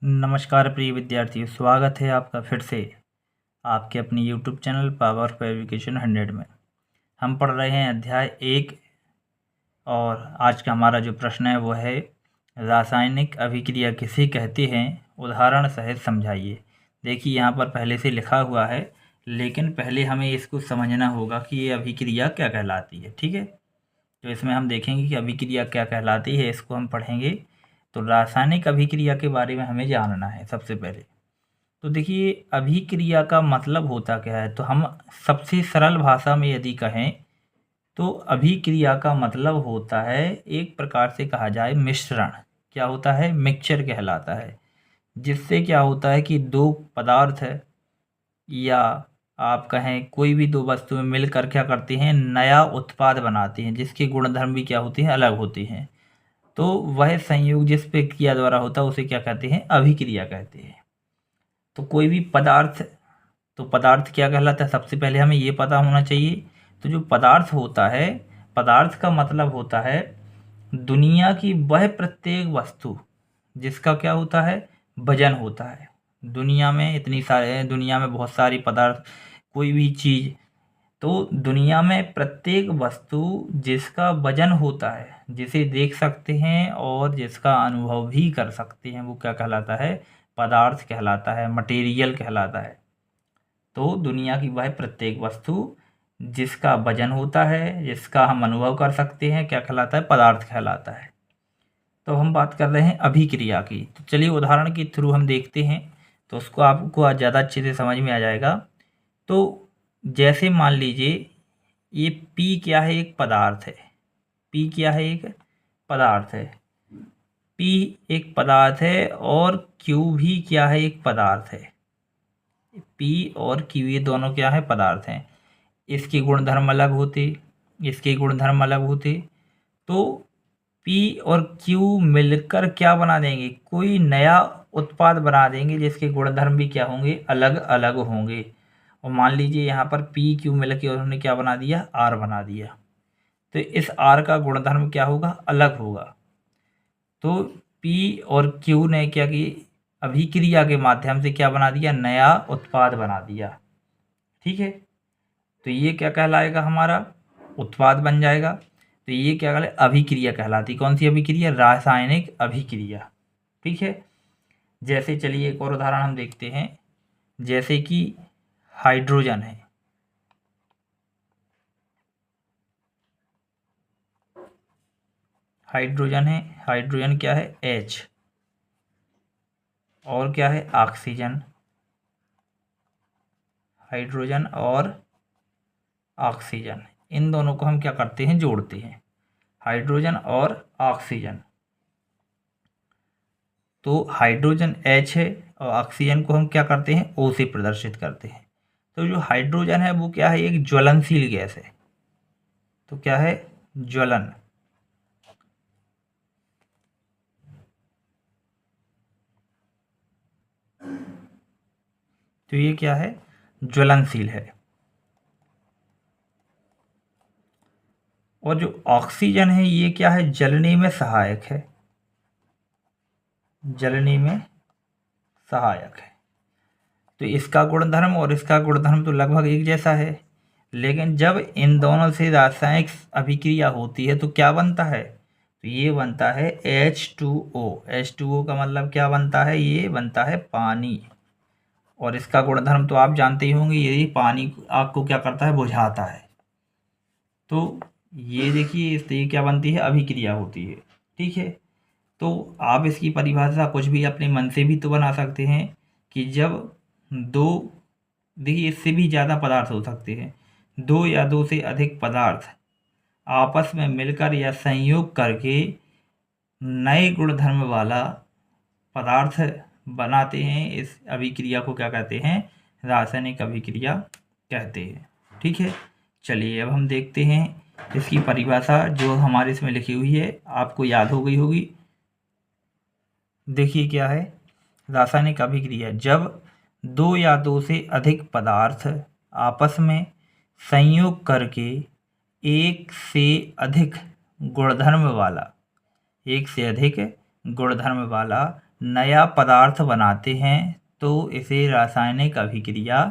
नमस्कार प्रिय विद्यार्थियों, स्वागत है आपका फिर से आपके अपने YouTube channel power of education 100 में। हम पढ़ रहे हैं अध्याय 1 और आज का हमारा जो प्रश्न है वो है रासायनिक अभिक्रिया किसे कहते हैं, उदाहरण सहित समझाइए। देखिए यहाँ पर पहले से लिखा हुआ है, लेकिन पहले हमें इसको समझना होगा कि ये अभिक्रिया क्या कहलाती है। ठीक है, तो इसमें हम देखेंगे कि अभिक्रिया क्या कहलाती है, इसको हम पढ़ेंगे। तो रासायनिक अभिक्रिया के बारे में हमें जानना है सबसे पहले। तो देखिए अभिक्रिया का मतलब होता क्या है, तो हम सबसे सरल भाषा में यदि कहें तो अभिक्रिया का मतलब होता है, एक प्रकार से कहा जाए मिश्रण। क्या होता है? मिक्सचर कहलाता है। जिससे क्या होता है कि दो पदार्थ या आप कहें कोई भी दो वस्तुएं मिलकर क्या करती हैं, नया उत्पाद बनाती हैं, जिसके गुणधर्म भी क्या होती हैं, अलग होती हैं। तो वह संयोग जिस प्रक्रिया द्वारा होता है उसे क्या कहते हैं, अभिक्रिया कहते हैं। तो कोई भी पदार्थ, तो पदार्थ क्या कहलाता है, सबसे पहले हमें ये पता होना चाहिए। तो जो पदार्थ होता है, पदार्थ का मतलब होता है दुनिया की वह प्रत्येक वस्तु जिसका क्या होता है, वजन होता है। दुनिया में इतनी सारे, दुनिया में बहुत सारी पदार्थ, कोई भी चीज़, तो दुनिया में प्रत्येक वस्तु जिसका वजन होता है, जिसे देख सकते हैं और जिसका अनुभव भी कर सकते हैं, वो क्या कहलाता है, पदार्थ कहलाता है, मटेरियल कहलाता है। तो दुनिया की वह प्रत्येक वस्तु जिसका वजन होता है, जिसका हम अनुभव कर सकते हैं, क्या कहलाता है, पदार्थ कहलाता है। तो हम बात कर रहे हैं अभिक्रिया की। तो चलिए उदाहरण के थ्रू हम देखते हैं, तो उसको आपको आज ज़्यादा अच्छे से समझ में आ जाएगा। तो जैसे मान लीजिए ये P क्या है, एक पदार्थ है। P क्या है, एक पदार्थ है। P एक पदार्थ है और Q भी क्या है, एक पदार्थ है। P और Q ये दोनों क्या है, पदार्थ हैं। इसके गुणधर्म अलग होते, इसके गुणधर्म अलग होते, तो P और Q मिलकर क्या बना देंगे, कोई नया उत्पाद बना देंगे जिसके गुणधर्म भी क्या होंगे, अलग अलग होंगे। और मान लीजिए यहाँ पर P Q मिलकर उन्होंने क्या बना दिया, R बना दिया। तो इस R का गुणधर्म क्या होगा, अलग होगा। तो P और Q ने क्या की, अभिक्रिया के माध्यम से क्या बना दिया, नया उत्पाद बना दिया। ठीक है, तो ये क्या कहलाएगा, हमारा उत्पाद बन जाएगा। तो ये क्या कहलाए, अभिक्रिया कहलाती। कौन सी अभिक्रिया, रासायनिक अभिक्रिया। ठीक है, जैसे चलिए एक और उदाहरण हम देखते हैं। जैसे कि हाइड्रोजन है, हाइड्रोजन है, हाइड्रोजन क्या है, H, और क्या है, ऑक्सीजन। हाइड्रोजन और ऑक्सीजन, इन दोनों को हम क्या करते हैं, जोड़ते हैं, हाइड्रोजन और ऑक्सीजन। तो हाइड्रोजन H है और ऑक्सीजन को हम क्या करते हैं, O से प्रदर्शित करते हैं। तो जो हाइड्रोजन है वो क्या है, एक ज्वलनशील गैस है। तो क्या है, ज्वलन। तो ये क्या है, ज्वलनशील है। और जो ऑक्सीजन है ये क्या है, जलने में सहायक है, जलने में सहायक है। तो इसका गुणधर्म और इसका गुणधर्म तो लगभग एक जैसा है, लेकिन जब इन दोनों से रासायनिक अभिक्रिया होती है तो क्या बनता है, तो ये बनता है H2O। H2O का मतलब क्या बनता है, ये बनता है पानी। और इसका गुणधर्म तो आप जानते ही होंगे, ये पानी आग को क्या करता है, बुझाता है। तो ये देखिए इससे क्या बनती है, अभिक्रिया होती है। ठीक है, तो आप इसकी परिभाषा कुछ भी अपने मन से भी तो बना सकते हैं कि जब दो, देखिए इससे भी ज़्यादा पदार्थ हो सकते हैं, दो या दो से अधिक पदार्थ आपस में मिलकर या संयोग करके नए गुणधर्म वाला पदार्थ बनाते हैं। इस अभिक्रिया को क्या कहते हैं, रासायनिक अभिक्रिया कहते हैं। ठीक है, चलिए अब हम देखते हैं इसकी परिभाषा जो हमारे इसमें लिखी हुई है, आपको याद हो गई होगी। देखिए क्या है, रासायनिक अभिक्रिया, जब दो या दो से अधिक पदार्थ आपस में संयोग करके एक से अधिक गुणधर्म वाला, एक से अधिक गुणधर्म वाला नया पदार्थ बनाते हैं तो इसे रासायनिक अभिक्रिया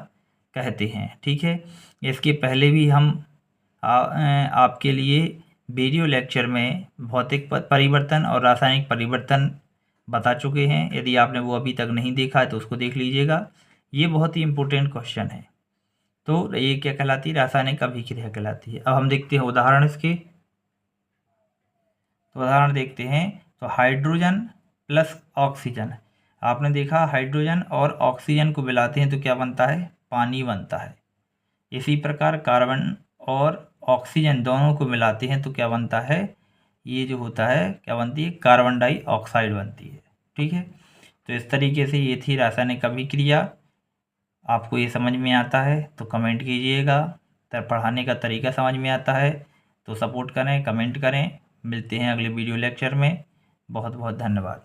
कहते हैं। ठीक है, इसके पहले भी हम आपके लिए वीडियो लेक्चर में भौतिक परिवर्तन और रासायनिक परिवर्तन बता चुके हैं। यदि आपने वो अभी तक नहीं देखा है तो उसको देख लीजिएगा। ये बहुत ही इम्पोर्टेंट क्वेश्चन है। तो ये क्या कहलाती है? रासायनिक अभिक्रिया कहलाती है। अब हम देखते हैं उदाहरण इसके। तो उदाहरण देखते हैं। तो हाइड्रोजन प्लस ऑक्सीजन, आपने देखा हाइड्रोजन और ऑक्सीजन को मिलाते हैं तो क्या बनता है? पानी बनता है। इसी प्रकार कार्बन और ऑक्सीजन दोनों को मिलाते हैं तो क्या बनता है? ये जो होता है क्या बनती है? कार्बन डाइऑक्साइड बनती है। ठीक है, तो इस तरीके से ये थी रासायनिक अभिक्रिया। आपको ये समझ में आता है तो कमेंट कीजिएगा। पढ़ाने का तरीका समझ में आता है तो सपोर्ट करें, कमेंट करें। मिलते हैं अगले वीडियो लेक्चर में। बहुत बहुत धन्यवाद।